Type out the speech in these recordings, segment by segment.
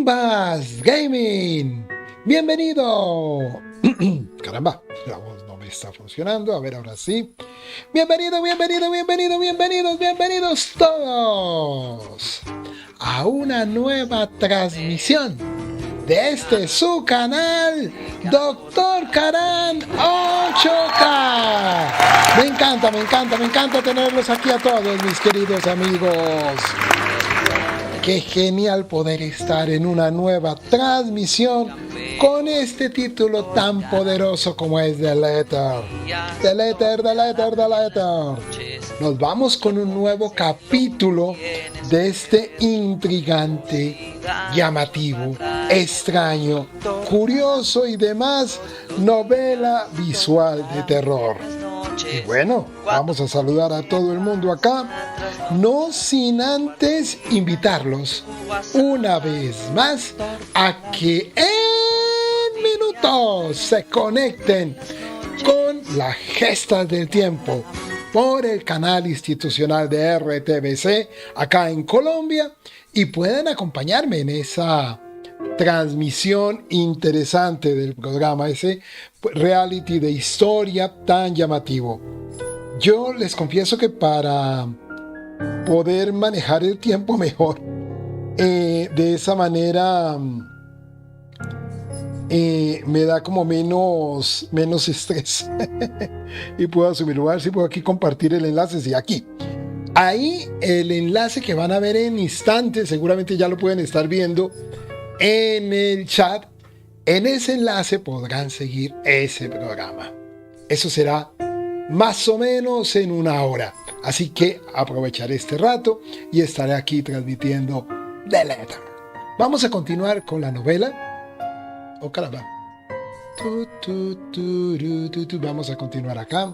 Tumbas Gaming. Bienvenido. Caramba, la voz no me está funcionando. A ver, ahora sí. Bienvenidos todos a una nueva transmisión de este su canal, Dr. Karan 8K. Me encanta tenerlos aquí a todos, mis queridos amigos. Qué genial poder estar en una nueva transmisión con este título tan poderoso como es The Letter. The Letter. Nos vamos con un nuevo capítulo de este intrigante, llamativo, extraño, curioso y demás novela visual de terror. Y bueno, vamos a saludar a todo el mundo acá, no sin antes invitarlos una vez más a que en minutos se conecten con las Gestas del Tiempo por el canal institucional de RTBC acá en Colombia y puedan acompañarme en esa transmisión interesante del programa, ese reality de historia tan llamativo. Yo les confieso que para poder manejar el tiempo mejor, de esa manera me da como menos estrés y puedo asumir lugar. Si puedo aquí compartir el enlace, sí, aquí. Ahí el enlace que van a ver en instantes, seguramente ya lo pueden estar viendo en el chat. En ese enlace podrán seguir ese programa. Eso será más o menos en una hora. Así que aprovecharé este rato y estaré aquí transmitiendo The Letter. Vamos a continuar con la novela. Oh, caramba. Vamos a continuar acá.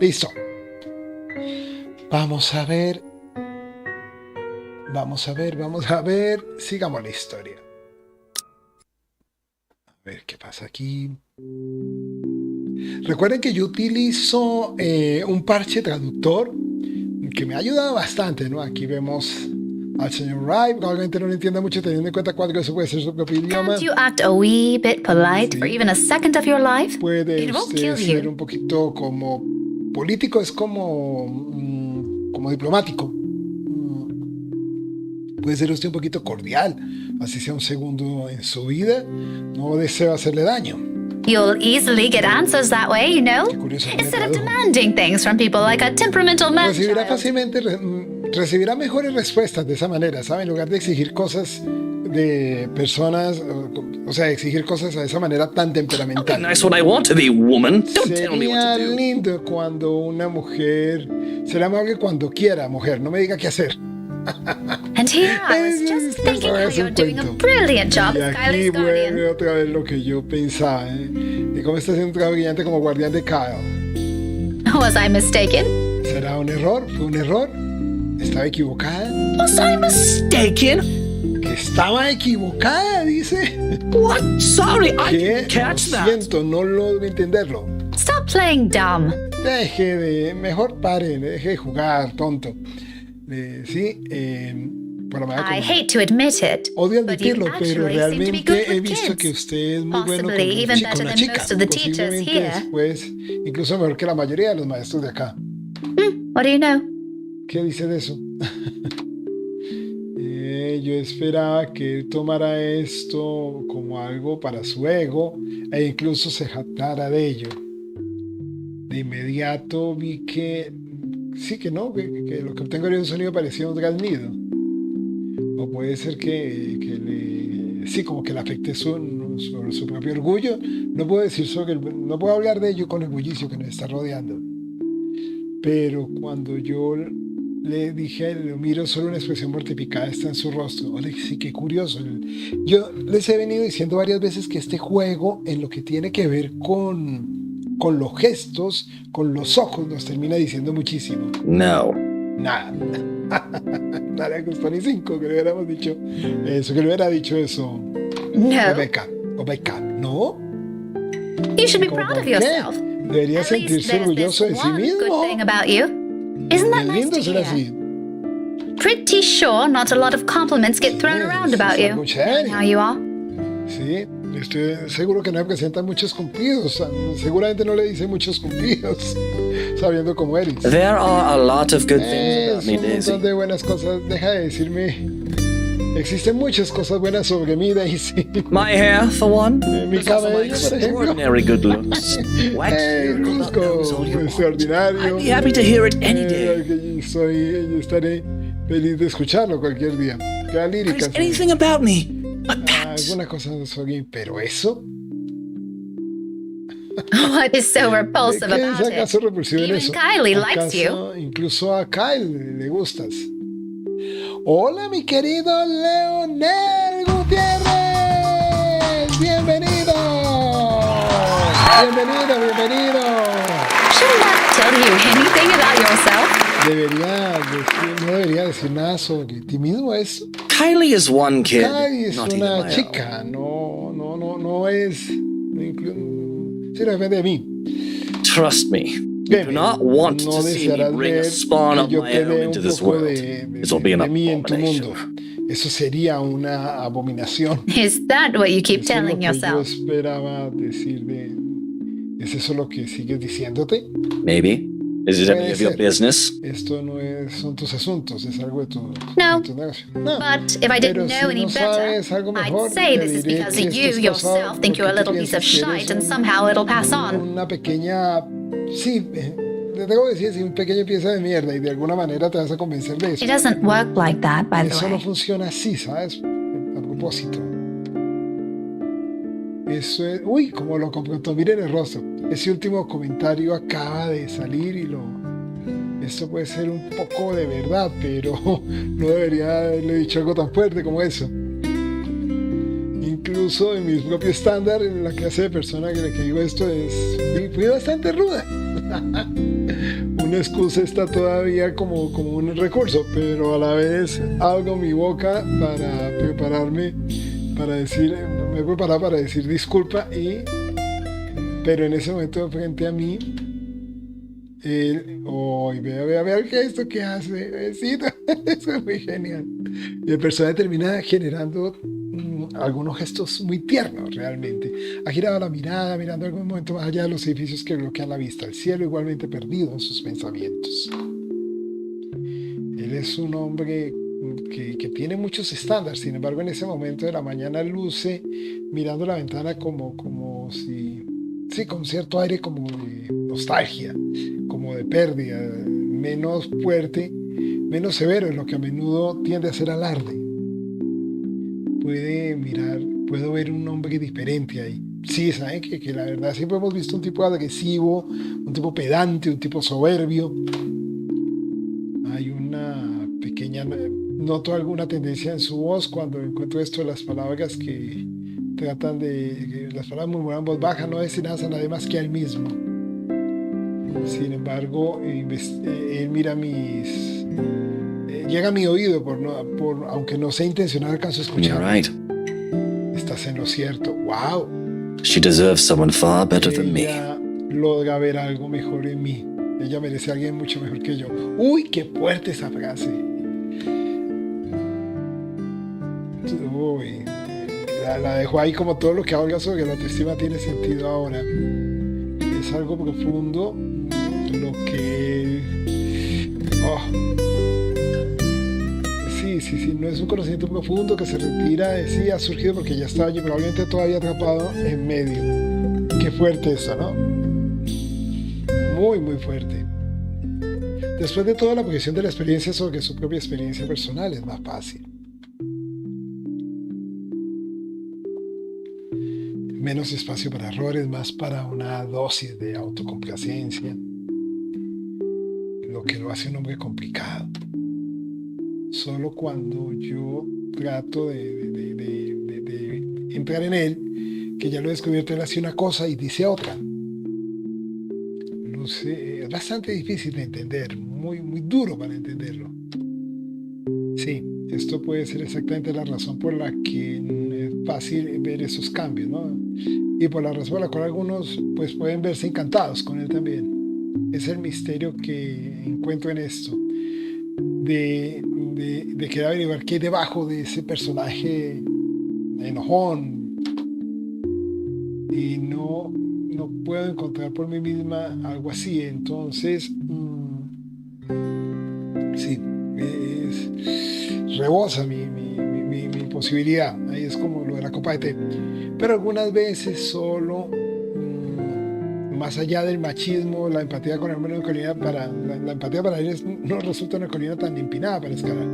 Listo. Vamos a ver. Sigamos la historia. A ver qué pasa aquí. Recuerden que yo utilizo un parche traductor que me ha ayudado bastante, ¿no? Aquí vemos al señor Wright. Probablemente no lo entienda mucho teniendo en cuenta cuál eso puede ser su propio idioma. Can't you act a wee bit polite for even a second of your life? Puede It won't usted kill ser you. un poquito como político, es como diplomático. Puede ser usted un poquito cordial, así sea un segundo en su vida. No deseo hacerle daño. You'll easily get answers that way, you know? Qué curioso que me Instead of tradujo. demanding things from people like a temperamental man Recibirá child. fácilmente, recibirá mejores respuestas de esa manera, ¿sabe? En lugar de exigir cosas de personas, o sea, exigir cosas de esa manera tan temperamental. Nice what I want to be, woman. Don't tell me Sería what to do. lindo cuando una mujer, será amable cuando quiera, mujer, no me diga qué hacer. And here I was just thinking how you're doing a brilliant job Y as aquí Kylie's guardian. vuelve otra vez lo que yo pensaba, y cómo está haciendo un trabajo brillante como guardián de Kyle. Was I mistaken? ¿Será un error? ¿Fue un error? ¿Estaba equivocada? Was I mistaken? ¿Que estaba equivocada? Dice. What? Sorry, I ¿Qué? didn't catch Lo that. siento, no logro entenderlo. Stop playing dumb. Mejor pare, deje de jugar, tonto. Sí, bueno, me da I como- hate to admit it, Odio but you admitirlo, pero actually seem to be good realmente he with visto que kids. usted es muy bueno con Possibly even better con la than chica. most of the teachers Posiblemente here. después, incluso mejor que la mayoría de los maestros de acá. What do you know? ¿Qué dice de eso? Yo esperaba que él tomara esto como algo para su ego e incluso se jactara de ello. De inmediato vi que sí, que no, que lo que obtengo era un sonido parecido a un graznido. O puede ser sí, como que le afecte su propio orgullo. No puedo decir no puedo hablar de ello con el bullicio que nos está rodeando. Pero cuando yo le dije, lo miro, solo una expresión mortificada está en su rostro. Oye, sí, qué curioso. Yo les he venido diciendo varias veces que este juego, en lo que tiene que ver con los gestos, con los ojos, nos termina diciendo muchísimo. No. Nada. Nada le gustó ni 5, que le hubiéramos dicho eso, que le hubiera dicho eso. No. Rebecca, ¿no? You should be ¿Cómo proud por of qué? yourself. Debería At least sentirse there's orgulloso this de sí one good mismo. thing about you. Isn't that Es nice lindo to ser hear? así. pretty sure not a lot of compliments get thrown around about you. Algo chévere. How you are. Sí, estoy seguro que no presenta muchos cumplidos. Seguramente no le dice muchos cumplidos, sabiendo cómo eres. There are a lot of good things about Es me, un Daisy. montón de buenas cosas. Deja de decirme. Existen muchas cosas buenas sobre mí, Daisy. My hair, for one. Mi But also my cabello, por ejemplo. extraordinary good looks. Wax, Luzco those all you want. extraordinario. I'd be happy to hear it any day. Yo estaré feliz de escucharlo cualquier día. Queda lírica. There's anything about me but that. Alguna cosa sobre mí, pero eso. What is so repulsive ¿Qué es about acaso it? repulsivo en Even eso? Kylie likes you. ¿Acaso incluso a Kyle le gustas? Hola, mi querido Leonel Gutiérrez. Bienvenido. Bienvenido. Shouldn't that tell you anything about yourself? No debería decir nada sobre ti mismo. Es Kylie is one kid. Kyle es not even una my chica. No es. Sí, no depende de mí. own. Trust me. Bien, Do not want no to see me desearás bring a ver spawn que of yo my te own dé into un this poco world. de This will be an de mí en tu mundo. abomination. Eso sería una abominación. Is that what you keep Eso es lo telling que yo yourself? esperaba decir de... ¿Es eso lo que sigues diciéndote? Maybe. Is it any Puede of your ser. business? Esto no son tus asuntos, es algo de tu, No. de tu negocio. No. But if I Pero didn't si know any no sabes algo better, mejor, I'd say te this is diré because que you esto es yourself causado think you're a porque little tú piece of piensas que eres shite and somehow it'll pass on. una pequeña... Sí, te tengo que decir, un pequeño pieza de mierda y de alguna manera te vas a convencer de eso. It doesn't work like that, by the Eso no way. funciona así, ¿sabes? A propósito. Eso es... Uy, como lo compró. Miren el rostro. Ese último comentario acaba de salir y esto puede ser un poco de verdad, pero no debería haberle dicho algo tan fuerte como eso. Incluso en mi propio estándar, en la clase de persona que digo esto fui bastante ruda. Una excusa está todavía como un recurso, pero a la vez abro mi boca para prepararme para decir, me he preparado para decir disculpa pero en ese momento frente a mí vea qué esto que hace, besito. Eso es muy genial. Y el personaje termina generando algunos gestos muy tiernos realmente. Ha girado la mirada, mirando algún momento más allá de los edificios que bloquean la vista, el cielo igualmente perdido en sus pensamientos. Él es un hombre que tiene muchos estándares, sin embargo en ese momento de la mañana luce mirando la ventana como si, sí, con cierto aire como de nostalgia, como de pérdida, menos fuerte, menos severo, en lo que a menudo tiende a ser alarde. Puedo ver un hombre diferente ahí. Sí, saben que la verdad siempre hemos visto un tipo agresivo, un tipo pedante, un tipo soberbio. Hay una pequeña... Noto alguna tendencia en su voz cuando encuentro esto de las palabras que tratan de... las palabras murmuran en voz baja, no destinadas a nadie más que a él mismo. Sin embargo, él mira llega a mi oído, aunque no sea intencional, alcanzo a escuchar. You're right. Estás en lo cierto. ¡Wow! She deserves someone far better than me. Ella logra ver algo mejor en mí. Ella merece a alguien mucho mejor que yo. ¡Uy, qué fuerte esa frase! Uy, la dejo ahí como todo lo que habla sobre la autoestima tiene sentido ahora. Es algo profundo lo que... Sí, no es un conocimiento profundo que se retira de sí, ha surgido porque ya estaba yo probablemente todavía atrapado en medio. Qué fuerte eso, ¿no? Muy, muy fuerte. Después de toda la proyección de la experiencia sobre su propia experiencia personal es más fácil. Menos espacio para errores, más para una dosis de autocomplacencia, lo que lo hace un hombre complicado. Solo cuando yo trato de entrar en él, que ya lo he descubierto, él hace una cosa y dice otra. No sé, es bastante difícil de entender, muy, muy duro para entenderlo. Sí, esto puede ser exactamente la razón por la que es fácil ver esos cambios, ¿no? Y por la razón por la cual algunos pues, pueden verse encantados con él también. Es el misterio que encuentro en esto. De de querer averiguar qué hay debajo de ese personaje enojón. Y no puedo encontrar por mí misma algo así. Entonces, sí, rebosa mi posibilidad. Ahí es como lo de la copa de té. Pero algunas veces solo, más allá del machismo, la empatía con el hombre no colina la empatía para ellos no resulta una colina tan empinada para escalar.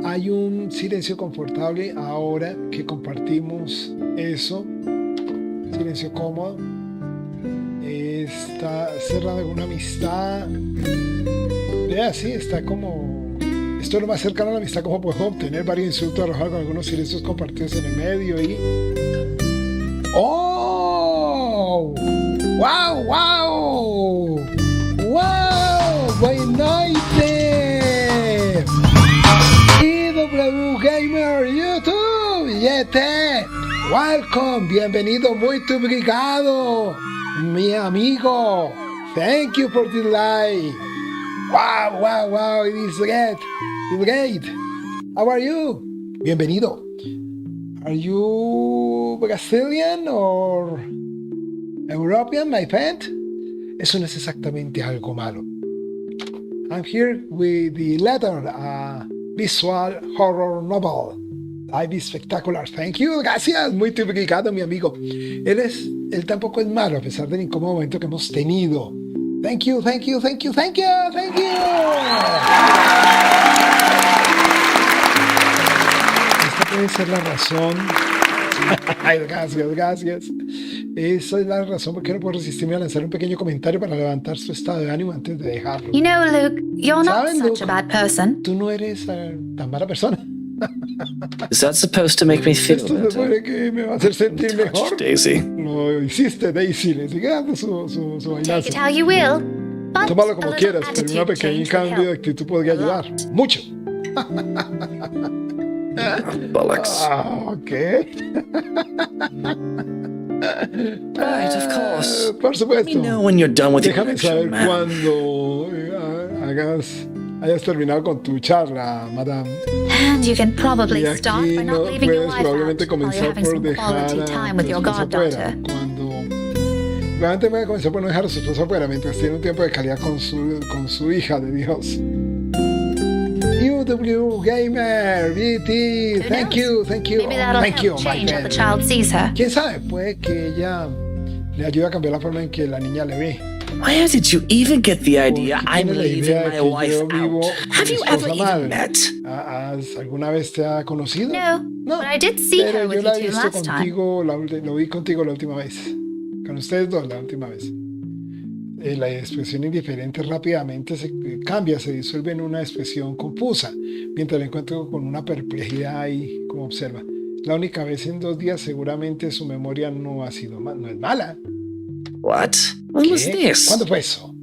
Hay un silencio confortable ahora que compartimos eso, silencio cómodo. Está cerrada alguna amistad. Sí, está como... Esto es lo más cercano a la amistad como podemos obtener, varios insultos arrojados con algunos silencios compartidos en el medio y... ¡Oh! ¡Wow! ¡Wow! ¡Wow! ¡Buenas noches! IW Gamer YouTube, YT, welcome, bienvenido, muito obrigado, mi amigo. Thank you for the like. Wow, wow, wow, it is great. It's great. How are you? Bienvenido. Are you Brazilian or European, my friend? Eso no es exactamente algo malo. I'm here with the letter, visual horror novel. Live spectacular. Thank you. Gracias. Muy obrigado, mi amigo. Él tampoco es malo, a pesar del incómodo momento que hemos tenido. Thank you, thank you, thank you, thank you, thank you. Esta puede ser la razón. Ay, gracias. Esa es la razón por qué no puedo resistirme a lanzar un pequeño comentario para levantar su estado de ánimo antes de dejarlo. You know, Luke, you're not ¿Sabes, such Luke? a bad person. Tú no eres tan mala persona. Is that supposed to make me feel Esto se better? supone que me va a hacer sentir Touch, mejor. Daisy. Lo hiciste, Daisy. Le sigue dando su Take it bailazo. how you will. But Tómalo a como little quieras, pero attitude una pequeña change will cambio de help. actitud podría ayudar. Mucho. Bollocks. Ok. Right, of course. Por Let me supuesto. know when you're done with your Déjame lecture, saber man. cuando hayas terminado con tu charla, madame. And you can probably Y start aquí by no not leaving your puedes wife probablemente out while you're comenzar having por some dejar quality a time with tu your esposa afuera. goddaughter. Probablemente voy a comenzar por no dejar a su esposa afuera mientras tiene un tiempo de calidad con su hija de Dios. UW Gamer, BT, Who thank knows? you, Maybe that'll thank you, help my change how the friend. child sees her. ¿Quién sabe? Puede que ella le ayude a cambiar la forma en que la niña le ve. Where did you even get the idea Porque I'm tiene la leaving idea de my que wife yo vivo out? con Have mi you ever esposa mal. even met? ¿Alguna vez te ha conocido? No, but I did see pero her yo with la you he two visto last time. contigo, lo vi contigo la última vez. Con ustedes dos la última vez. La expresión indiferente rápidamente se cambia, se disuelve en una expresión confusa, mientras la encuentro con una perplejidad ahí, como observa. La única vez en 2 días, seguramente su memoria no ha sido no es mala. What? When was ¿Qué? this? ¿Cuándo fue eso?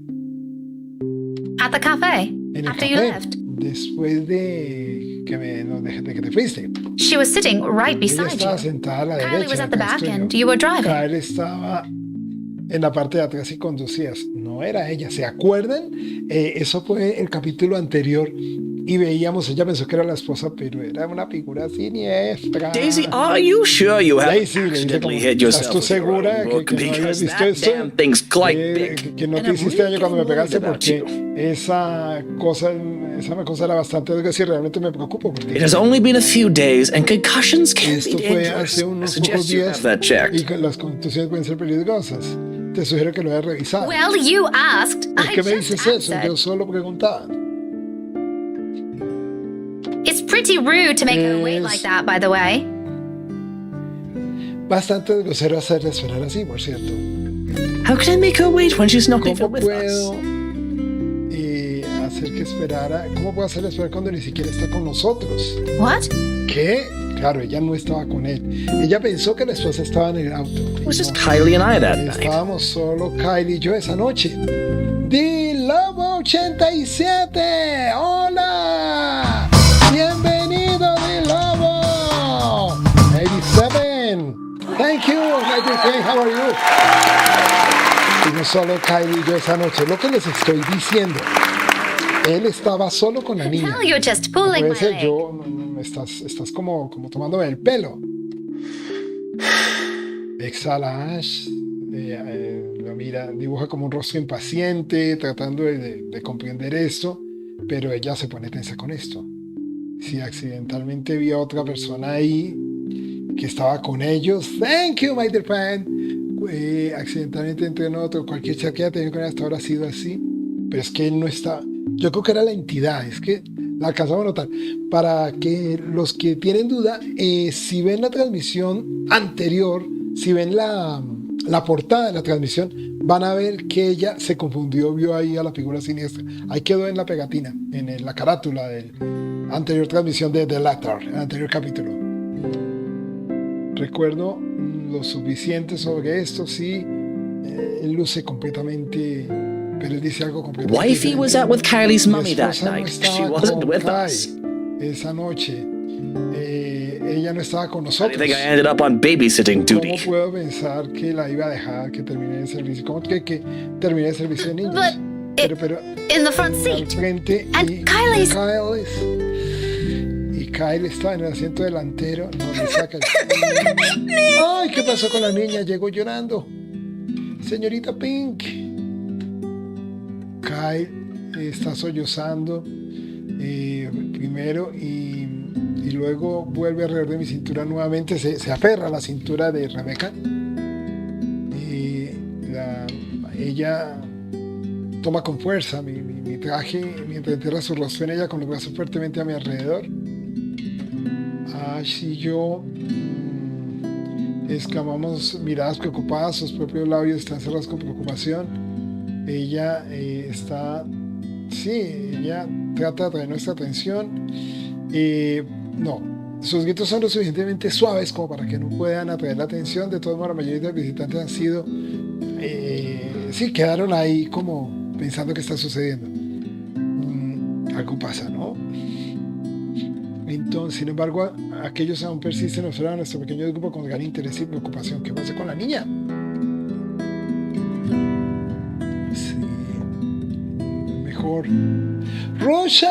At the cafe, En el after you café, left. después de que te fuiste. She was sitting right Ella beside estaba you. sentada a la Kylie derecha. was at the acá back estoy yo. and you were driving. Kyle estaba en la parte de atrás y conducías. No era ella. ¿Se acuerdan? Eso fue el capítulo anterior y veíamos, ella pensó que era la esposa, pero era una figura siniestra. Daisy, are you sure you haven't Daisy, le dice como, accidentally hit ¿estás yourself tú with your segura own book? que no habías Because visto that esto? damn thing's quite big. Que no And te I'm hiciste really daño cuando me getting pegaste worried about porque you. esa cosa era bastante, es decir, realmente me preocupo porque It has only been a few days, and concussions can be esto fue dangerous. hace I unos pocos suggest you días have that checked. y que las contusiones pueden ser peligrosas. Te sugiero que lo hayas revisado. Well, you asked. ¿Por I qué me just dices eso? answered. Yo solo preguntaba. It's pretty rude to make her wait Es- like that, by the way. Bastante grosero hacerle esperar así, por cierto. How can I make her wait when she's not ¿Cómo even with puedo us? hacer que esperara? ¿Cómo puedo hacerle esperar cuando ni siquiera está con nosotros? What? ¿Qué? Claro, ella no estaba con él. Ella pensó que la esposa estaba en el auto. It was just No. Kylie and I that night. Estábamos solo Kylie y yo esa noche. ¡Di Lobo 87! ¡Hola! ¡Bienvenido, Di Lobo! 87! Thank you, my dear friend. How are you? Y no solo Kylie y yo esa noche. Lo que les estoy diciendo él estaba solo con la niña. Now you're just No pulling puede my ser, leg. estás como tomándome el pelo. Exhala Ash, lo mira, dibuja como un rostro impaciente, tratando de comprender esto, pero ella se pone tensa con esto. Si accidentalmente vio a otra persona ahí que estaba con ellos, thank you, my dear friend. Accidentalmente entró en otro, cualquier chat que haya tenido con él hasta ahora ha sido así, pero es que él no está. Yo creo que era la entidad, es que la alcanzamos a notar. Para que los que tienen duda, si ven la transmisión anterior, si ven la portada de la transmisión, van a ver que ella se confundió, vio ahí a la figura siniestra. Ahí quedó en la pegatina, en la carátula de la anterior transmisión de The Latter, el anterior capítulo. Recuerdo lo suficiente sobre esto, sí, él luce completamente, pero él dice algo completamente Wifey was out with Kylie's Mi mummy that esposa no night. estaba She wasn't con with Kai us. esa noche. Ella no estaba con I nosotros. think I ended up on babysitting ¿Cómo duty. puedo pensar que la iba a dejar que termine el servicio? ¿Cómo que termine el servicio de niños? But Pero in the front al seat. frente And y Kylie's- Kyle está en el asiento delantero. No le saca el... Ay, ¿qué pasó con la niña? Llegó llorando. Señorita Pink. Kyle está sollozando primero y luego vuelve alrededor de mi cintura nuevamente, se aferra a la cintura de Rebeca. Ella toma con fuerza mi traje mientras entierra su rostro en ella con los brazos fuertemente a mi alrededor. Ash y yo exclamamos miradas preocupadas, sus propios labios están cerrados con preocupación. Ella ella trata de atraer nuestra atención. No, sus gritos son lo suficientemente suaves como para que no puedan atraer la atención. De todos modos, la mayoría de los visitantes han sido, quedaron ahí como pensando qué está sucediendo. Algo pasa, ¿no? Entonces, sin embargo, aquellos aún persisten en observar a nuestro pequeño grupo con gran interés y preocupación. ¿Qué pasa con la niña? Sí, mejor. ¡Rushel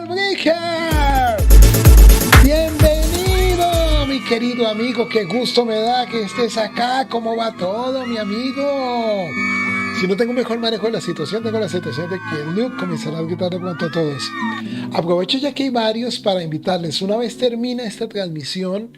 Bricker! ¡Bienvenido, mi querido amigo! ¡Qué gusto me da que estés acá! ¿Cómo va todo, mi amigo? Si no tengo mejor manejo de la situación, tengo la sensación de que Luke comenzará a gritar de pronto a todos. Aprovecho ya que hay varios para invitarles. Una vez termina esta transmisión,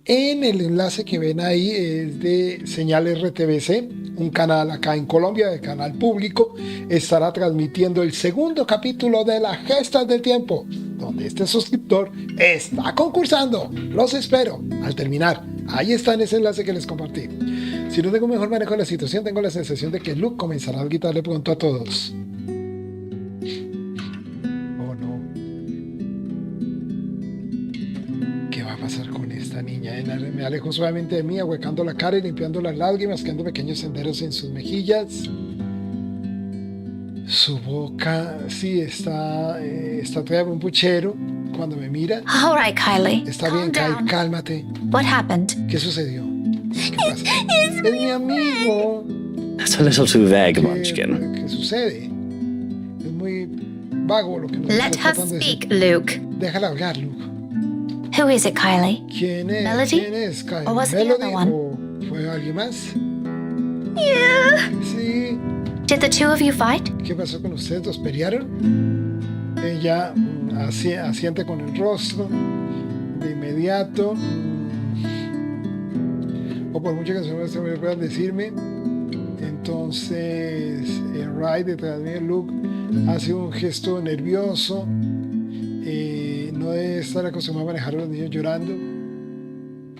en el enlace que ven ahí es de Señal RTBC, un canal acá en Colombia, de canal público, estará transmitiendo el segundo capítulo de Las Gestas del Tiempo, donde este suscriptor está concursando. Los espero al terminar. Ahí está en ese enlace que les compartí. Si no tengo mejor manejo de la situación, tengo la sensación de que Luke comenzará a gritarle pronto a todos. Oh no. ¿Qué va a pasar con esta niña? Me alejo suavemente de mí, ahuecando la cara y limpiando las lágrimas, quedando pequeños senderos en sus mejillas. Su boca, está trae un puchero cuando me mira. All right, Kylie. Está Calm bien, Kyle, down. cálmate. What happened? ¿Qué sucedió? ¿Qué pasa? Es mi amigo. That's a little too vague, Munchkin. ¿Qué sucede? Es muy vago lo que nos Let está her tratando de speak, decir. Luke. Déjala hablar, Luke. Who is it, Kylie? ¿Quién es? Melody? ¿Quién es, Kyle? Or was it the ¿Melody other one? o fue alguien más? Yeah. Sí. Did the two of you fight? ¿Qué pasó con ustedes? ¿Los pelearon? Ella asiente con el rostro de inmediato. O por mucho que se me puedan decirme. Entonces Ray detrás de mí, Luke, hace un gesto nervioso. No debe estar acostumbrado a manejar a los niños llorando.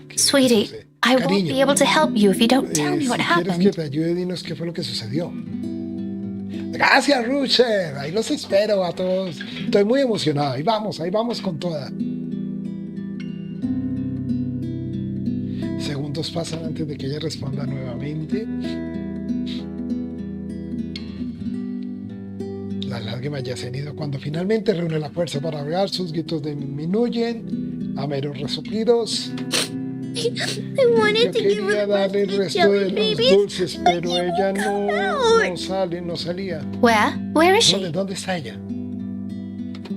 ¿Qué Sweetie, sucede? I won't Cariño, be able to help you if you don't tell me si what quieres que happened. te ayude, dinos qué fue lo que sucedió. Gracias, Rucher. Ahí los espero a todos. Estoy muy emocionado. Ahí vamos con toda. Segundos pasan antes de que ella responda nuevamente. Las lágrimas ya se han ido cuando finalmente reúne la fuerza para hablar. Sus gritos disminuyen a meros resoplidos. I wanted Yo to give her quería the rest darle of el the resto jelly de los babies, dulces, but pero they ella won't come no salía. Where is ¿Dónde, she? dónde está ella?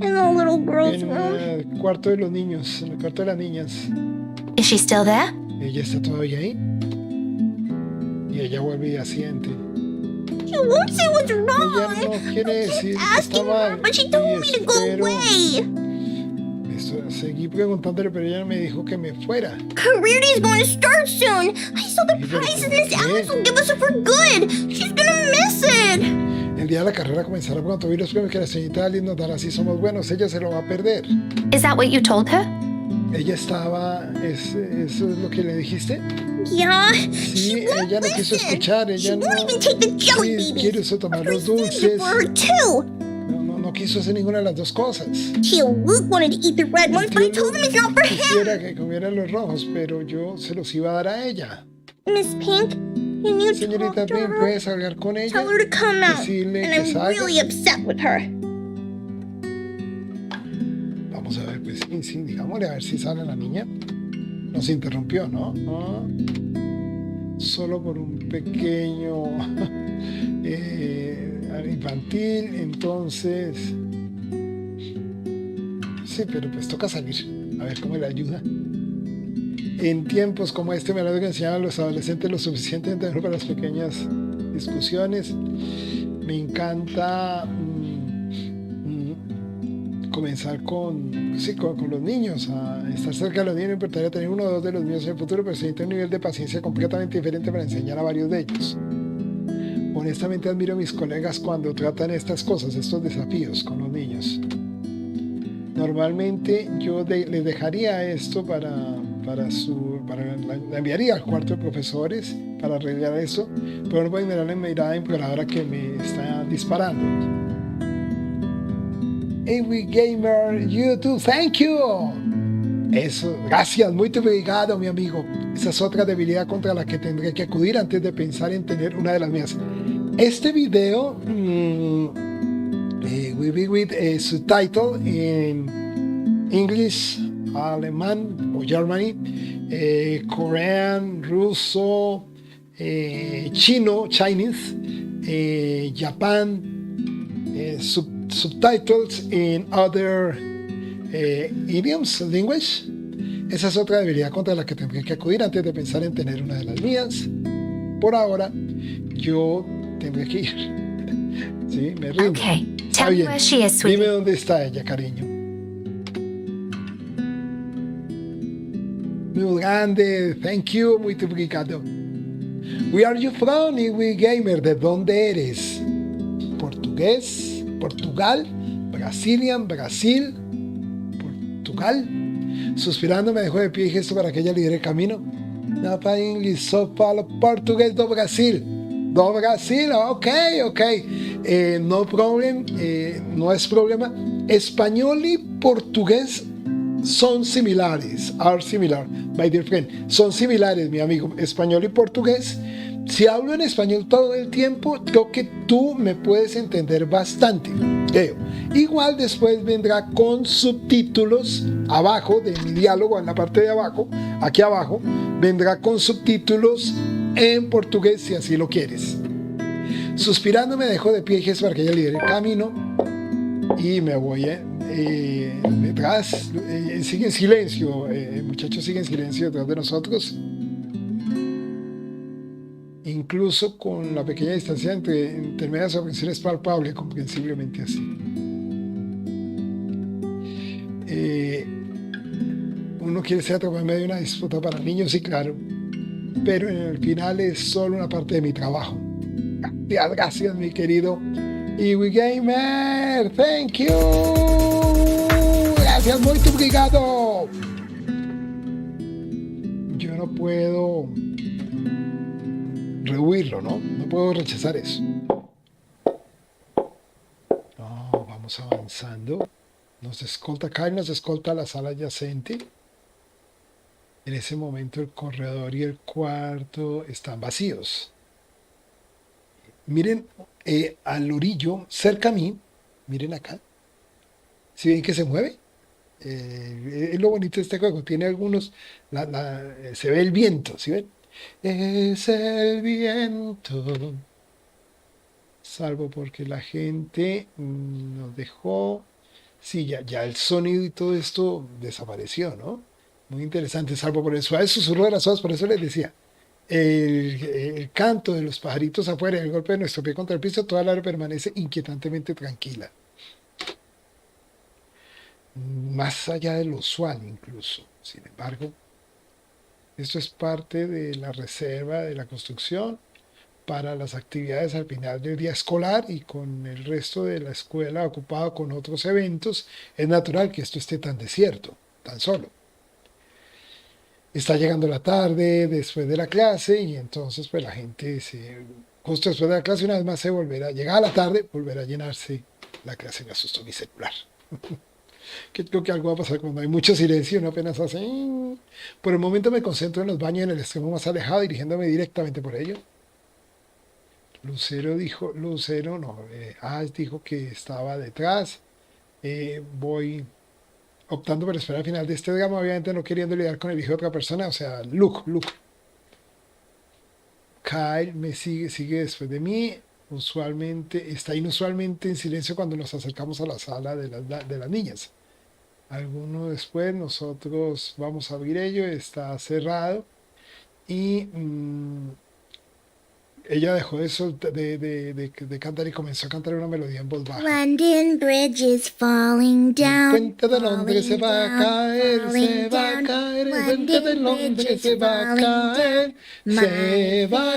in the little girl's En room. el cuarto de los niños, en el cuarto de las niñas. Is she still there? Ella está todavía ahí. Y ella vuelve y asiente. She won't say what's Ella wrong. no quiere decir que está Asking her, mal. but she Y told me to go espero. away. Seguí preguntándole, pero ella me dijo que me fuera. Career Day's going to start soon. I saw the Sí, pero prizes ¿por Miss qué? Alice will give us for good. She's gonna miss it. El día de la carrera comenzará cuando vi los premios que la señorita Alice nos dará. Si somos buenos, ella se lo va a perder. Is that what you told her? Ella estaba. ¿Eso es lo que le dijiste? Yeah. Sí, She won't ella no quiso listen. escuchar. She Ella won't no. even take the jelly Sí, babies. quiere tomar After I los saved it dulces. for her too. No quiso hacer ninguna de las dos cosas. Tío Luke wanted to eat the red ones, but I told him it's not for him. Quisiera que comiera los rojos, pero yo se los iba a dar a ella. Miss Pink, can you Señorita talk to Pink, her? ¿puedes hablar con ella? Tell her to come out. Decirle And que I'm salga. really upset with her. Vamos a ver, pues sí, digámosle a ver si sale la niña. Nos interrumpió, ¿no? Ah, solo por un pequeño infantil, entonces. Sí, pero pues toca salir. A ver cómo le ayuda. En tiempos como este me alegro que enseñar a los adolescentes lo suficientemente mejor para las pequeñas discusiones. Me encanta comenzar con los niños, a estar cerca de los niños. Me importaría tener uno o dos de los míos en el futuro, pero se necesita un nivel de paciencia completamente diferente para enseñar a varios de ellos. Honestamente admiro a mis colegas cuando tratan estas cosas, estos desafíos con los niños. Normalmente yo les dejaría esto la enviaría al cuarto de profesores para arreglar eso, pero no puedo ignorar la mirada imploradora que me está disparando. Avery Gamer YouTube, thank you. Eso, gracias, muy obrigado, mi amigo. Esa es otra debilidad contra la que tendré que acudir antes de pensar en tener una de las mías. Este video will be with a subtitle in English, alemán o Germany, Korean, ruso, chino, Chinese, Japan, subtitles in other idioms, language. Esa es otra debilidad contra la que tendré que acudir antes de pensar en tener una de las mías. Por ahora, yo tendré que ir. Sí, me rindo. Okay. Está Tell me bien. where she is, Dime sweetie. dónde está ella, cariño. Muy grande, thank you, muy obrigado. Where are you from, Iwi Gamer? ¿De dónde eres? Portugués, Portugal, Brazilian, Brasil, Portugal. Suspirando me dejó de pie y gesto para que ella lidere el camino. No para inglés, só falo portugués do Brasil. Do Brasil, ok. No problem, no es problema. Español y portugués son similares, are similar, my dear friend. Son similares, mi amigo. Español y portugués. Si hablo en español todo el tiempo, creo que tú me puedes entender bastante. Igual después vendrá con subtítulos abajo de mi diálogo, en la parte de abajo, aquí abajo, vendrá con subtítulos en portugués si así lo quieres. Suspirando me dejo de pie y gesto para que ella lidere el camino y me voy detrás. Sigue en silencio, el muchacho sigue en silencio detrás de nosotros. Incluso con la pequeña distancia entre medias ofensivas es palpable, comprensiblemente así. Uno quiere ser atrapado en medio de una disputa para niños, sí, claro, pero en el final es solo una parte de mi trabajo. Gracias, mi querido Iwi Gamer, thank you. Gracias, muy obrigado. Yo no puedo rehuirlo, ¿no? No puedo rechazar eso. No, vamos avanzando. Nos escolta Kyle, nos escolta a la sala adyacente. En ese momento el corredor y el cuarto están vacíos. Miren al orillo, cerca a mí, miren acá. ¿Sí ven que se mueve? Es lo bonito de este juego. Tiene algunos. Se ve el viento, ¿sí ven? Es el viento. Salvo porque la gente nos dejó. Sí, ya el sonido y todo esto desapareció, ¿no? Muy interesante, salvo por el suave susurro de las hojas, por eso les decía. El canto de los pajaritos afuera y el golpe de nuestro pie contra el piso, toda la hora permanece inquietantemente tranquila. Más allá de lo usual incluso. Sin embargo, esto es parte de la reserva de la construcción para las actividades al final del día escolar y con el resto de la escuela ocupado con otros eventos, es natural que esto esté tan desierto, tan solo. Está llegando la tarde después de la clase y entonces pues la gente justo después de la clase una vez más se volverá, llegada la tarde, volverá a llenarse la clase. Me asustó mi celular. Que creo que algo va a pasar cuando hay mucho silencio, uno apenas hace. Por el momento me concentro en los baños en el extremo más alejado, dirigiéndome directamente por ellos. Lucero no, Ash dijo que estaba detrás. Voy optando por esperar al final de este drama, obviamente no queriendo lidiar con el hijo de otra persona, o sea, Luke. Kyle me sigue después de mí. Está inusualmente en silencio cuando nos acercamos a la sala de las niñas. Algunos después, nosotros vamos a abrir ello, está cerrado y ella dejó de cantar y comenzó a cantar una melodía en voz baja. London Bridge is falling El down. puente de Londres se va a caer, se va a caer, el puente de Londres se va a caer, se va a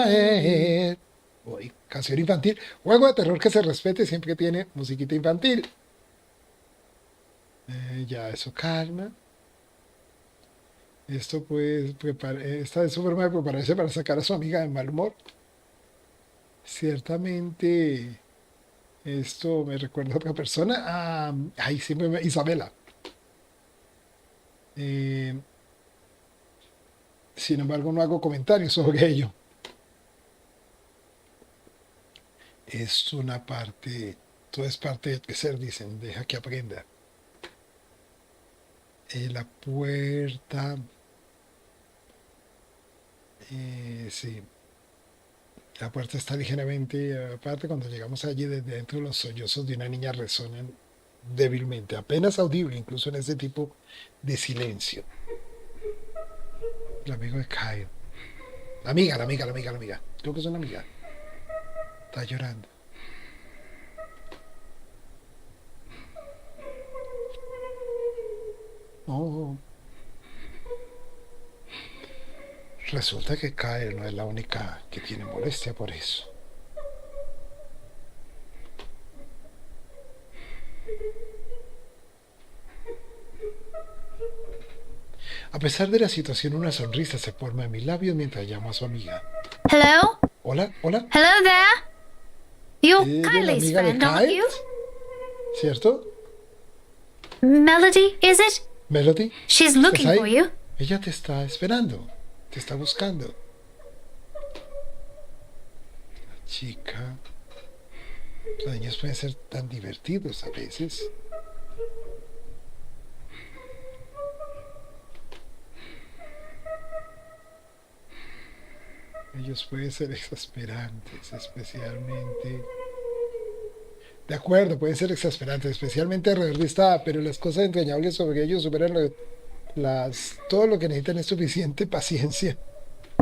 caer. Uy, canción infantil, juego de terror que se respete siempre tiene musiquita infantil. Ya eso calma. Esto pues esta es su forma de prepararse para sacar a su amiga de mal humor. Ciertamente esto me recuerda a otra persona. Ay, siempre Isabela. Sin embargo, no hago comentarios sobre ello. Es una parte, todo es parte de crecer, dicen, deja que aprenda. La puerta, sí, la puerta está ligeramente aparte. Cuando llegamos allí, desde dentro los sollozos de una niña resonan débilmente, apenas audible, incluso en ese tipo de silencio. El amigo de Kyle. La amiga. Creo que es una amiga. Está llorando. Oh. Resulta que Kyle no es la única que tiene molestia por eso. A pesar de la situación, una sonrisa se forma en mis labios mientras llamo a su amiga. Hello? Hola. Hello there? You're ¿Eres la Kylie's amiga de friend, aren't Kyle? you? ¿Cierto? Melody, is it? Melody. She's ¿Estás looking ahí? for you. Ella te está esperando. Te está buscando. La chica. Los niños pueden ser tan divertidos a veces. Ellos pueden ser exasperantes, especialmente. De acuerdo, pueden ser exasperantes, especialmente alrededor de esta, pero las cosas entrañables sobre ellos superan todo lo que necesitan es suficiente paciencia.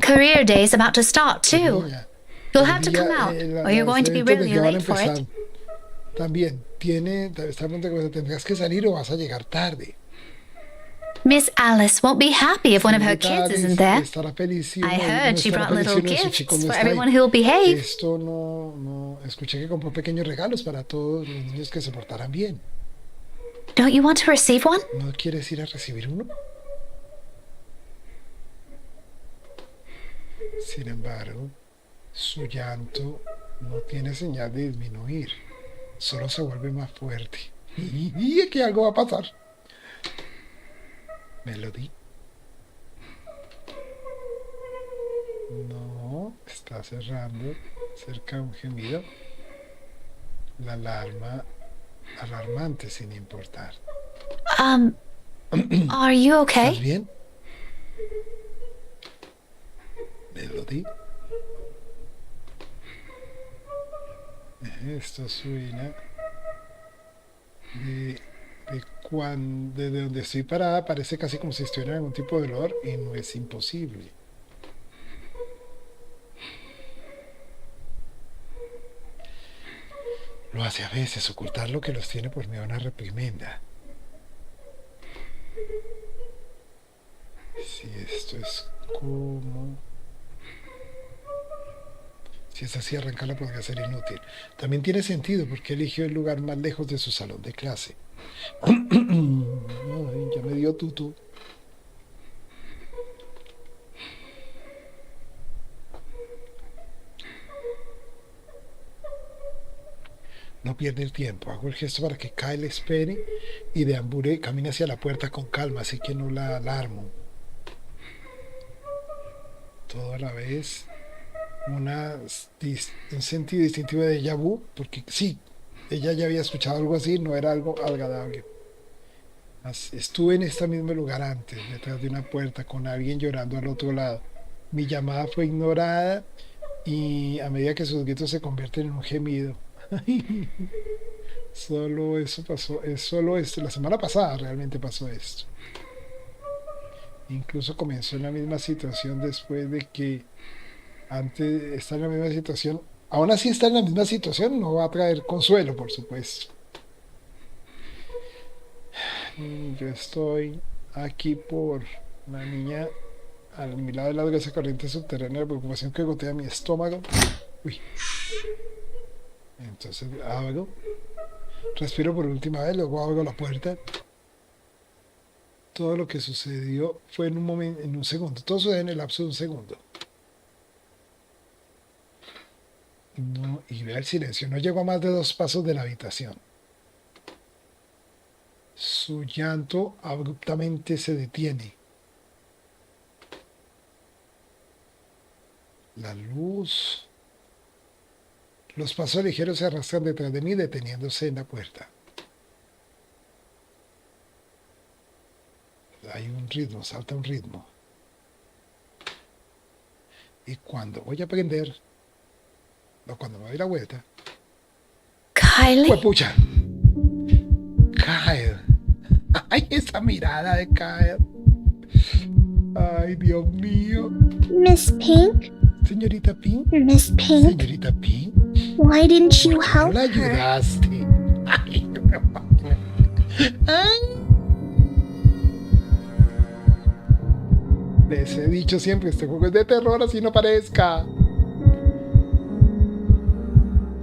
Career day's about to start too. Niña. You'll have to El día, come out, or you're los going to be eventos de really que van a late for empezar. it. También, está a punto de que tendrás que salir o vas a llegar tarde. Miss Alice won't be happy if one of her kids isn't there. Estará feliz si I uno heard she estará brought feliz si little uno de sus gifts chicos no for está ahí. everyone who'll behave. Esto escuché que compró pequeños regalos para todos los niños que se portaran bien. Don't you want to receive one? ¿No quieres ir a recibir uno? Sin embargo, su llanto no tiene señal de disminuir, solo se vuelve más fuerte. Y es que algo va a pasar. Melody. No, está cerrando cerca de un gemido. La alarma alarmante sin importar. Are you okay? ¿Estás bien? Melody. Esto suena de donde estoy parada, parece casi como si estuviera en algún tipo de dolor y no es imposible. Lo hace a veces, ocultar lo que los tiene por miedo a una reprimenda. Si esto es como... Si es así, arrancarla podría ser inútil. También tiene sentido porque eligió el lugar más lejos de su salón de clase. Ay, ya me dio tutu. No pierde el tiempo. Hago el gesto para que Kyle espere y deambule, camine hacia la puerta con calma, así que no la alarmo. Todo a la vez. Un sentido distintivo de déjà vu, porque sí, ella ya había escuchado algo así, no era algo agradable. Estuve en este mismo lugar antes, detrás de una puerta, con alguien llorando al otro lado. Mi llamada fue ignorada y a medida que sus gritos se convierten en un gemido. Solo eso pasó, es solo esto. La semana pasada realmente pasó esto. Incluso comenzó en la misma situación después de que antes está en la misma situación. Aún así está en la misma situación, no va a traer consuelo, por supuesto. Yo estoy aquí por una niña a mi lado del lado de esa corriente subterránea de preocupación que gotea mi estómago. Uy. Entonces abro, respiro por última vez, luego abro la puerta. Todo lo que sucedió fue en un momento, en un segundo. Todo sucede en el lapso de un segundo. No, y vea el silencio. No llegó a más de 2 pasos de la habitación. Su llanto abruptamente se detiene. La luz. Los pasos ligeros se arrastran detrás de mí, deteniéndose en la puerta. Hay un ritmo, salta un ritmo. Y cuando voy a prender, o cuando me doy la vuelta, Kylie? ¡pues pucha! Kyle. ¡Ay, esa mirada de Kyle! ¡Ay, Dios mío! Miss Pink? Señorita Pink. Miss Pink? Señorita Pink. Why didn't you ¿No help la her? ayudaste? Ay, ay. Les he dicho siempre, este juego es de terror, así no parezca.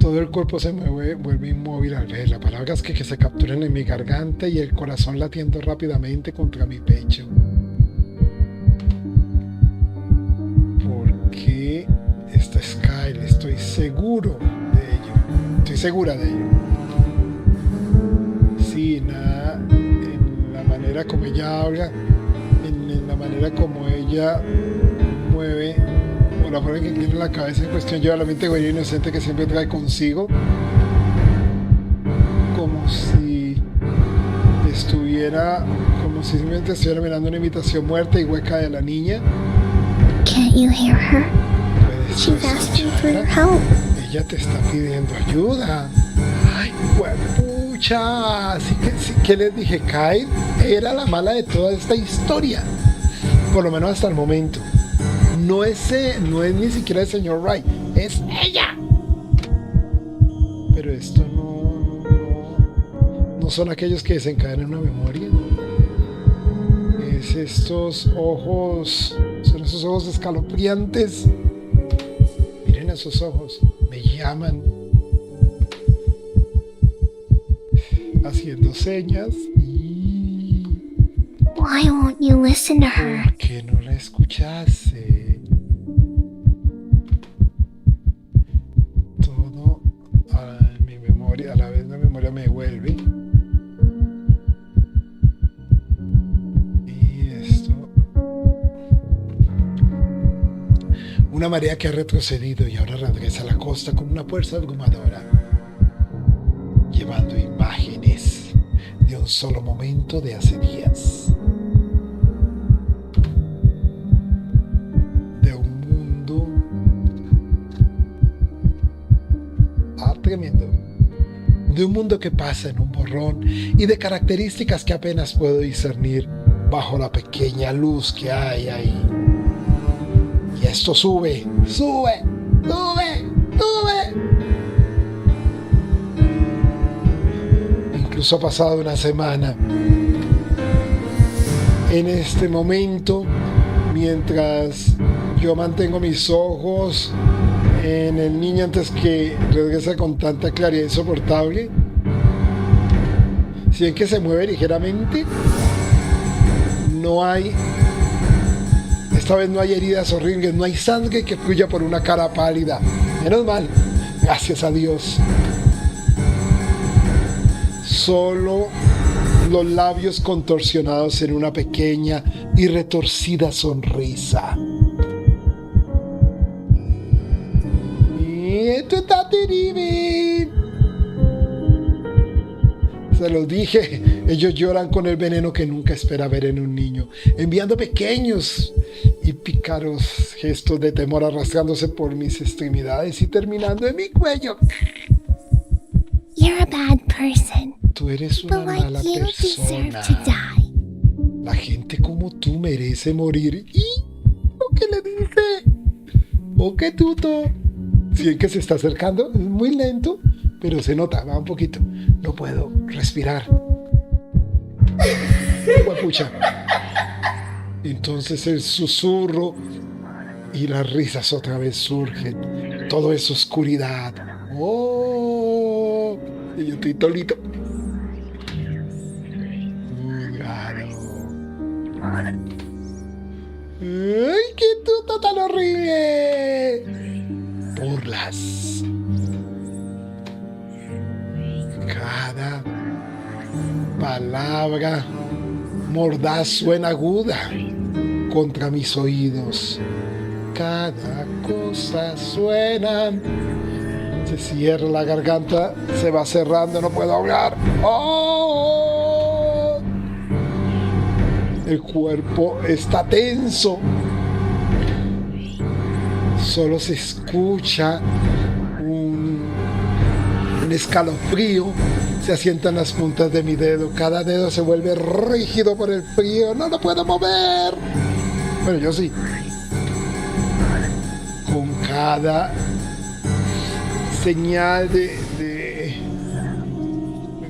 Todo el cuerpo se mueve, vuelve inmóvil al verla. Palabras que se capturan en mi garganta y el corazón latiendo rápidamente contra mi pecho. Porque esta es Kyle, estoy seguro de ello. Estoy segura de ello. Sí, nada, en la manera como ella habla, en la manera como ella mueve, o la forma en que inclina la cabeza en cuestión, lleva la mente güey inocente que siempre trae consigo, como si estuviera, como si simplemente estuviera mirando una imitación muerta y hueca de la niña. Can't you hear her? Puedes She's asking for your escucharla. help. Ella te está pidiendo ayuda. Ay, pucha. Así que, sí, ¿qué les dije? Kyle era la mala de toda esta historia. Por lo menos hasta el momento. No es ni siquiera el señor Wright. Es ella. Pero esto no son aquellos que desencadenan una memoria. Es estos ojos. Son esos ojos escalofriantes. Miren esos ojos. Me llaman. Haciendo señas. Y... Why won't you listen to her? ¿por qué no la escuchaste? Todo a mi memoria, a la vez la memoria me vuelve. Y esto. Una marea que ha retrocedido y ahora regresa a la costa con una fuerza abrumadora, llevando imágenes de un solo momento de hace días. De un mundo tremendo. De un mundo que pasa en un borrón y de características que apenas puedo discernir bajo la pequeña luz que hay ahí. Y esto sube, sube, sube, sube. Incluso ha pasado una semana. En este momento, mientras yo mantengo mis ojos en el niño antes que regrese con tanta claridad insoportable, si ven que se mueve ligeramente, no hay, esta vez no hay heridas horribles, no hay sangre que fluya por una cara pálida. Menos mal, gracias a Dios. Solo los labios contorsionados en una pequeña y retorcida sonrisa. Y esto está terrible. Se los dije, ellos lloran con el veneno que nunca espera ver en un niño, enviando pequeños y pícaros gestos de temor arrastrándose por mis extremidades y terminando en mi cuello. You're a bad person. Tú eres una But mala like you deserve persona. to die. La gente como tú merece morir. ¿Y lo que le dice? ¿O qué tuto? Si es que se está acercando, es muy lento, pero se nota, va un poquito. No puedo respirar. Guapucha. Entonces el susurro y las risas otra vez surgen. Todo es oscuridad. ¡Oh! Y yo estoy tolito. ¡Ay, qué tuto tan horrible! Burlas. Cada palabra mordaz suena aguda contra mis oídos. Cada cosa suena. Se cierra la garganta, se va cerrando, no puedo hablar. ¡Oh! El cuerpo está tenso. Solo se escucha un escalofrío. Se asientan las puntas de mi dedo. Cada dedo se vuelve rígido por el frío. No lo puedo mover. Bueno, yo sí. Con cada señal de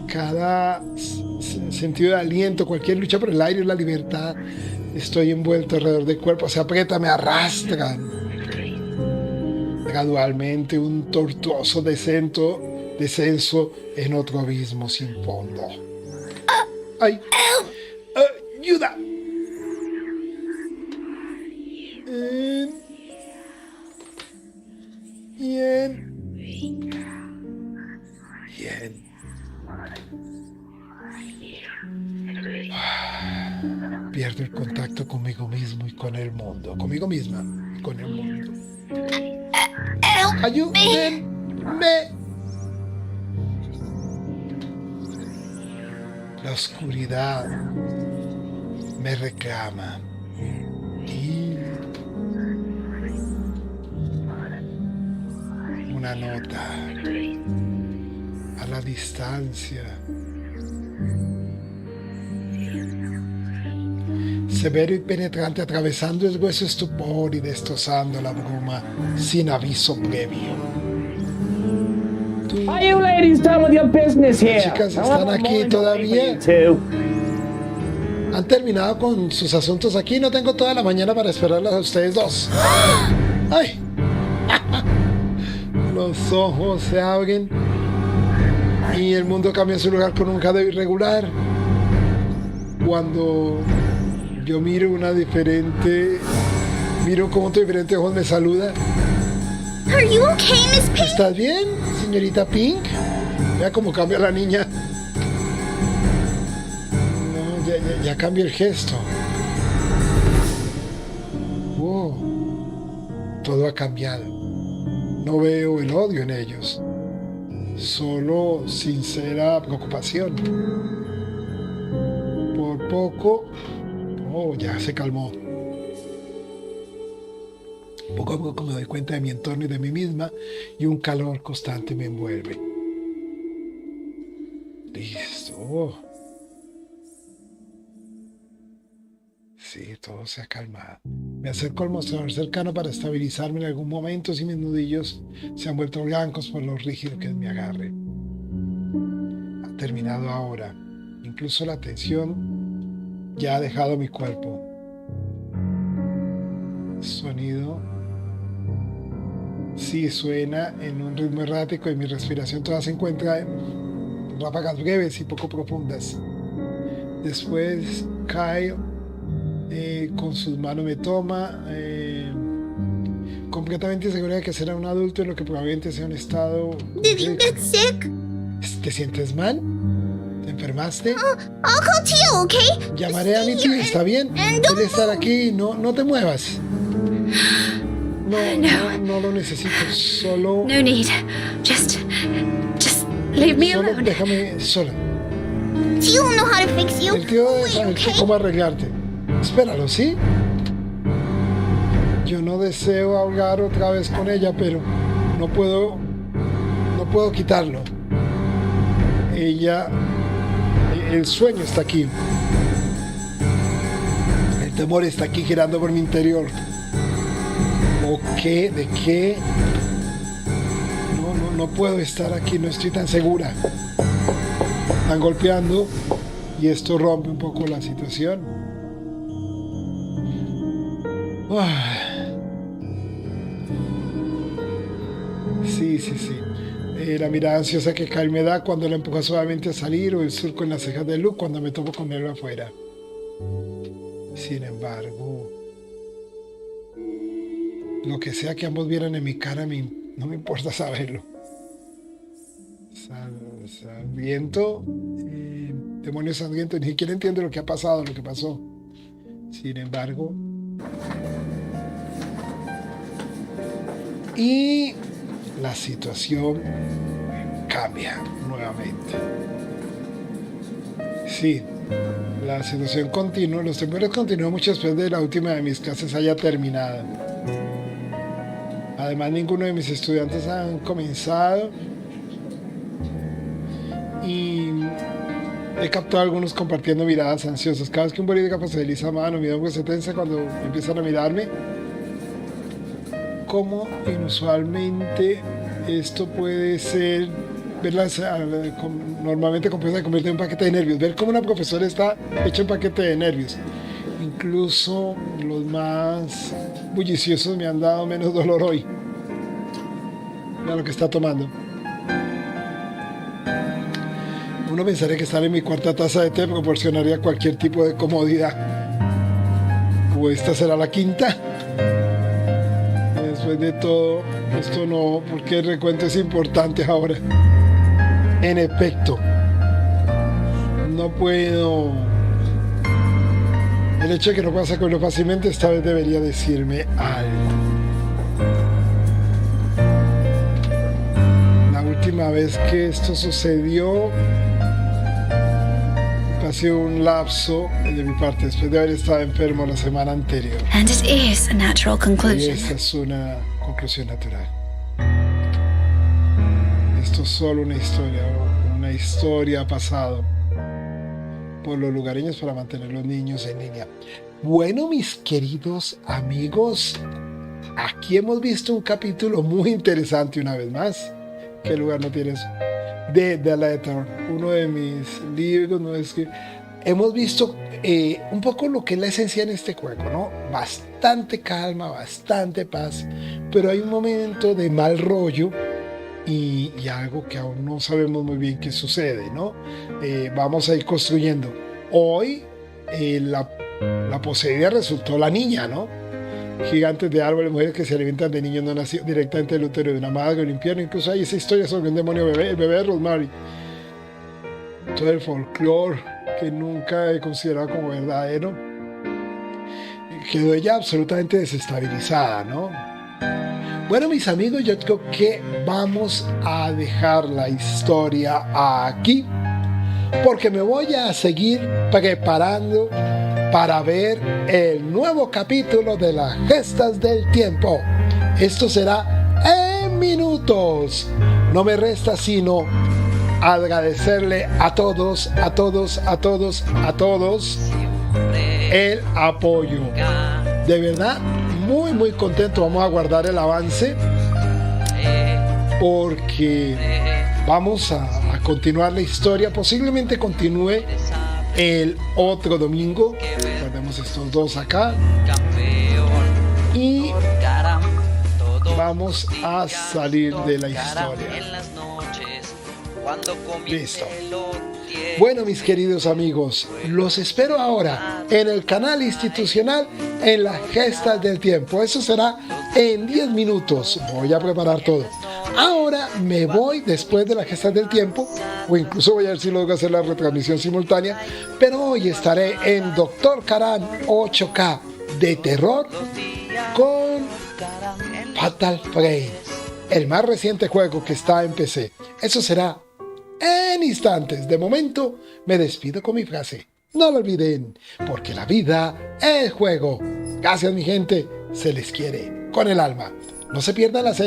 cada sentido de aliento, cualquier lucha por el aire y la libertad, estoy envuelto alrededor del cuerpo, se aprieta, me arrastran. Gradualmente un tortuoso descenso en otro abismo sin fondo. ¡Ay! ¡Ayuda! Bien. Pierdo el contacto conmigo mismo y con el mundo. Conmigo misma y con el mundo. ¡Ayúdenme! La oscuridad me reclama. Y una nota a la distancia. Severo y penetrante, atravesando el hueso estupor y destrozando la bruma sin aviso previo. Are you ladies done with your business here? Chicas, ¿están aquí todavía? ¿Han terminado con sus asuntos aquí? No tengo toda la mañana para esperarlas a ustedes dos. ¡Ay! Los ojos se abren y el mundo cambia su lugar con un jadeo irregular. Cuando yo miro como otro diferente ojos me saluda. Are you okay, Miss Pink? ¿Estás bien, señorita Pink? Vea cómo cambia la niña. No, ya cambia el gesto. Wow. Todo ha cambiado. No veo el odio en ellos. Solo sincera preocupación. poco, ya se calmó. Poco a poco me doy cuenta de mi entorno y de mí misma y un calor constante me envuelve. Listo. Sí, todo se ha calmado. Me acerco al mostrador cercano para estabilizarme en algún momento si mis nudillos se han vuelto blancos por lo rígido que es mi agarre. Ha terminado ahora. Incluso la tensión ya ha dejado mi cuerpo. Sonido. Sí, suena en un ritmo errático y mi respiración toda se encuentra en ráfagas breves y poco profundas. Después Kyle con sus manos me toma, completamente segura de que será un adulto en lo que probablemente sea un estado. Did you get sick? ¿Te sientes mal? ¿Te enfermaste? I'll call Tio, okay? Llamaré a mi tío, ¿está bien? Él estará aquí, no te muevas. No lo necesito, solo... No need. Just leave me Solo alone. déjame sola. Tio will know how to fix you. El tío debe Wait, saber okay? cómo arreglarte. Espéralo, ¿sí? Yo no deseo hablar otra vez con ella, pero no puedo quitarlo. El sueño está aquí. El temor está aquí girando por mi interior. ¿O qué? ¿De qué? No puedo estar aquí, no estoy tan segura. Están golpeando y esto rompe un poco la situación. Sí. La mirada ansiosa que Kyle me da cuando la empuja suavemente a salir, o el surco en las cejas de Luke cuando me topo con él afuera. Sin embargo, lo que sea que ambos vieran en mi cara, no me importa saberlo. Sangriento, demonio sangriento, ni siquiera entiendo lo que ha pasado, lo que pasó. Sin embargo, y la situación cambia nuevamente. Sí, la situación continúa, los temores continúan mucho después de la última de mis clases haya terminado. Además, ninguno de mis estudiantes han comenzado y he captado a algunos compartiendo miradas ansiosas. Cada vez que un bolígrafo se desliza a mano, mi hombro se tensa cuando empiezan a mirarme. Como inusualmente esto puede ser, verlas normalmente compuesta se convierte en un paquete de nervios. Ver cómo una profesora está hecha un paquete de nervios. Incluso los más bulliciosos me han dado menos dolor hoy. Mira lo que está tomando. Uno pensaría que estar en mi cuarta taza de té proporcionaría cualquier tipo de comodidad. ¿O esta será la quinta? Después de todo, esto no, porque el recuento es importante ahora. En efecto, no puedo. El hecho de que no pueda sacarlo fácilmente esta vez debería decirme algo. La última vez que esto sucedió ha sido un lapso de mi parte después de haber estado enfermo la semana anterior. And it is a natural Y conclusion. esta es una conclusión natural. Esto es solo una historia pasado por los lugareños para mantener los niños en línea. Bueno, mis queridos amigos, aquí hemos visto un capítulo muy interesante una vez más. ¿Qué lugar no tiene eso? De The Letter, uno de mis libros, ¿no? Es que hemos visto un poco lo que es la esencia en este juego, ¿no? Bastante calma, bastante paz, pero hay un momento de mal rollo y algo que aún no sabemos muy bien qué sucede, ¿no? Vamos a ir construyendo. Hoy la poseída resultó la niña, ¿no? Gigantes de árboles, mujeres que se alimentan de niños no nacidos directamente del útero de una madre o el infierno. Incluso hay esa historia sobre un demonio bebé, el bebé de Rosemary. Todo el folclore que nunca he considerado como verdadero. Quedó ella absolutamente desestabilizada, ¿no? Bueno, mis amigos, yo creo que vamos a dejar la historia aquí. porque me voy a seguir preparando para ver el nuevo capítulo de las Gestas del Tiempo. Esto será en minutos. No me resta sino agradecerle a todos el apoyo. De verdad, muy contento. Vamos a guardar el avance porque vamos a continuar la historia. Posiblemente continúe el otro domingo. Guardemos estos dos acá y vamos a salir de la historia. Listo. Bueno, mis queridos amigos, los espero ahora en el canal institucional en las Gestas del Tiempo. Eso será en 10 minutos. Voy a preparar todo. Ahora me voy después de las Gestas del Tiempo, o incluso voy a ver si logro hacer la retransmisión simultánea, pero hoy estaré en Dr. Karan 8K de terror con Fatal Frame, el más reciente juego que está en PC. Eso será en instantes. De momento me despido con mi frase: no lo olviden, porque la vida es juego. Gracias, mi gente, se les quiere con el alma. No se pierdan la serie.